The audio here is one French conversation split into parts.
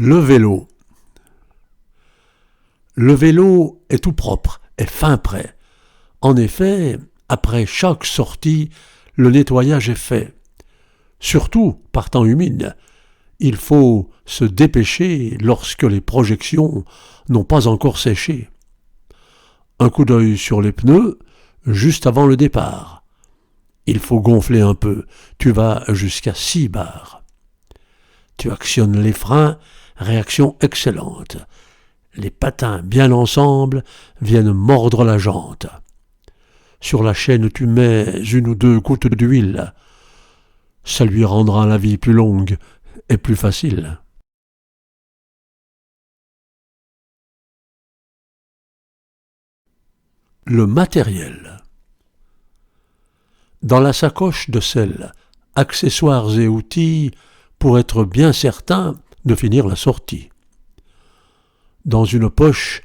Le vélo. Le vélo est tout propre, est fin prêt. En effet, après chaque sortie, le nettoyage est fait. Surtout par temps humide. Il faut se dépêcher lorsque les projections n'ont pas encore séché. Un coup d'œil sur les pneus, juste avant le départ. Il faut gonfler un peu, tu vas jusqu'à 6 bars. Tu actionnes les freins, réaction excellente. Les patins bien ensemble viennent mordre la jante. Sur la chaîne tu mets 1 ou 2 gouttes d'huile. Ça lui rendra la vie plus longue et plus facile. Le matériel. Dans la sacoche de selle, accessoires et outils pour être bien certain de finir la sortie. Dans une poche,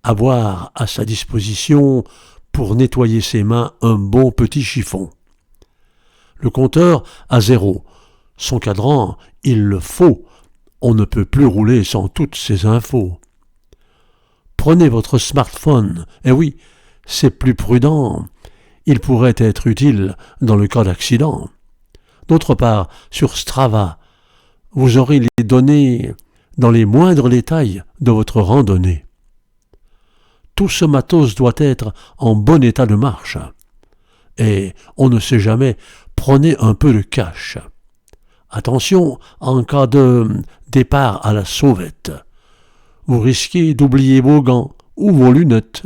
avoir à sa disposition pour nettoyer ses mains un bon petit chiffon. Le compteur à 0. Son cadran, il le faut. On ne peut plus rouler sans toutes ces infos. Prenez votre smartphone. Eh oui, c'est plus prudent. Il pourrait être utile dans le cas d'accident. D'autre part, sur Strava, vous aurez les données dans les moindres détails de votre randonnée. Tout ce matos doit être en bon état de marche. Et on ne sait jamais, prenez un peu de cash. Attention en cas de départ à la sauvette. Vous risquez d'oublier vos gants ou vos lunettes.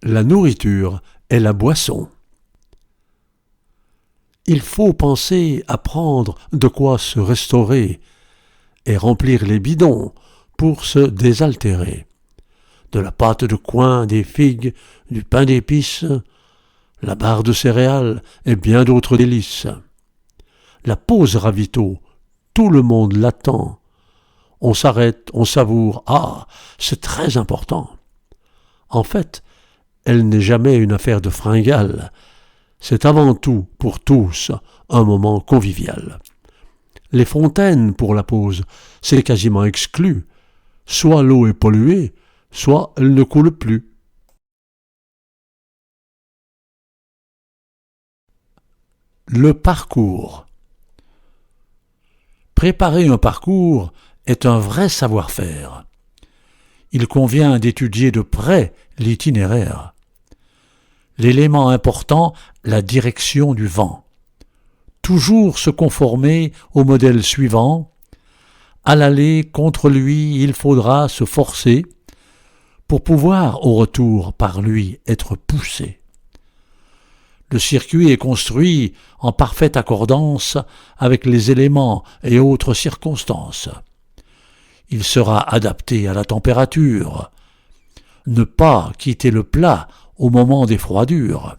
La nourriture et la boisson. Il faut penser à prendre de quoi se restaurer et remplir les bidons pour se désaltérer. De la pâte de coin, des figues, du pain d'épices, la barre de céréales et bien d'autres délices. La pause ravito, tout le monde l'attend. On s'arrête, on savoure, c'est très important. En fait, elle n'est jamais une affaire de fringale. C'est avant tout, pour tous, un moment convivial. Les fontaines pour la pause, c'est quasiment exclu. Soit l'eau est polluée, soit elle ne coule plus. Le parcours. Préparer un parcours est un vrai savoir-faire. Il convient d'étudier de près l'itinéraire. L'élément important, la direction du vent. Toujours se conformer au modèle suivant. À l'aller contre lui, il faudra se forcer pour pouvoir au retour par lui être poussé. Le circuit est construit en parfaite accordance avec les éléments et autres circonstances. Il sera adapté à la température. Ne pas quitter le plat au moment des froidures.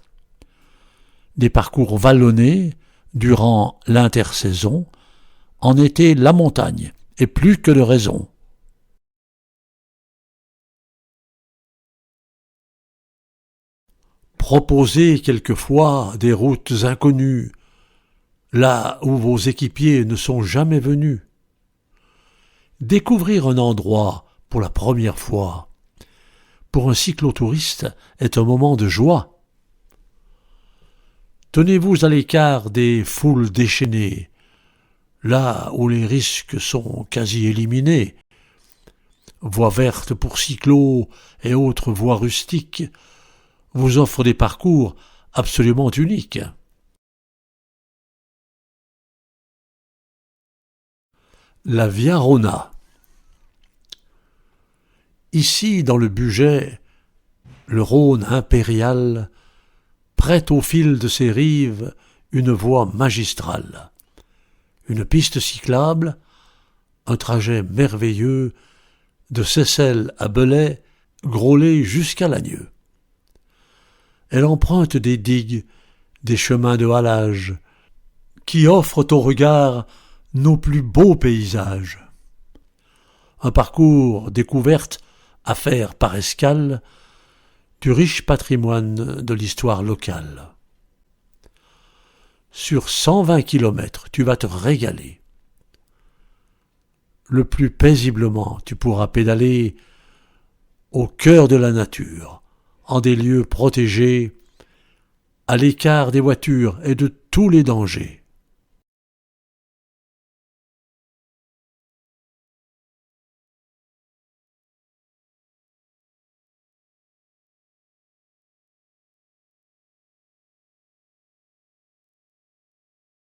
Des parcours vallonnés durant l'intersaison, en été la montagne, et plus que de raison. Proposez quelquefois des routes inconnues, là où vos équipiers ne sont jamais venus. Découvrir un endroit pour la première fois, pour un cyclotouriste, est un moment de joie. Tenez-vous à l'écart des foules déchaînées, là où les risques sont quasi éliminés. Voies vertes pour cyclos et autres voies rustiques vous offrent des parcours absolument uniques. La Via Rona. Ici, dans le Bugey, le Rhône impérial prête au fil de ses rives une voie magistrale. Une piste cyclable, un trajet merveilleux de Seyssel à Belay, Groslay jusqu'à Lagnieu. Elle emprunte des digues, des chemins de halage, qui offrent au regard nos plus beaux paysages. Un parcours découverte à faire par escale du riche patrimoine de l'histoire locale. sur 120 kilomètres, tu vas te régaler. Le plus paisiblement, tu pourras pédaler au cœur de la nature, en des lieux protégés, à l'écart des voitures et de tous les dangers.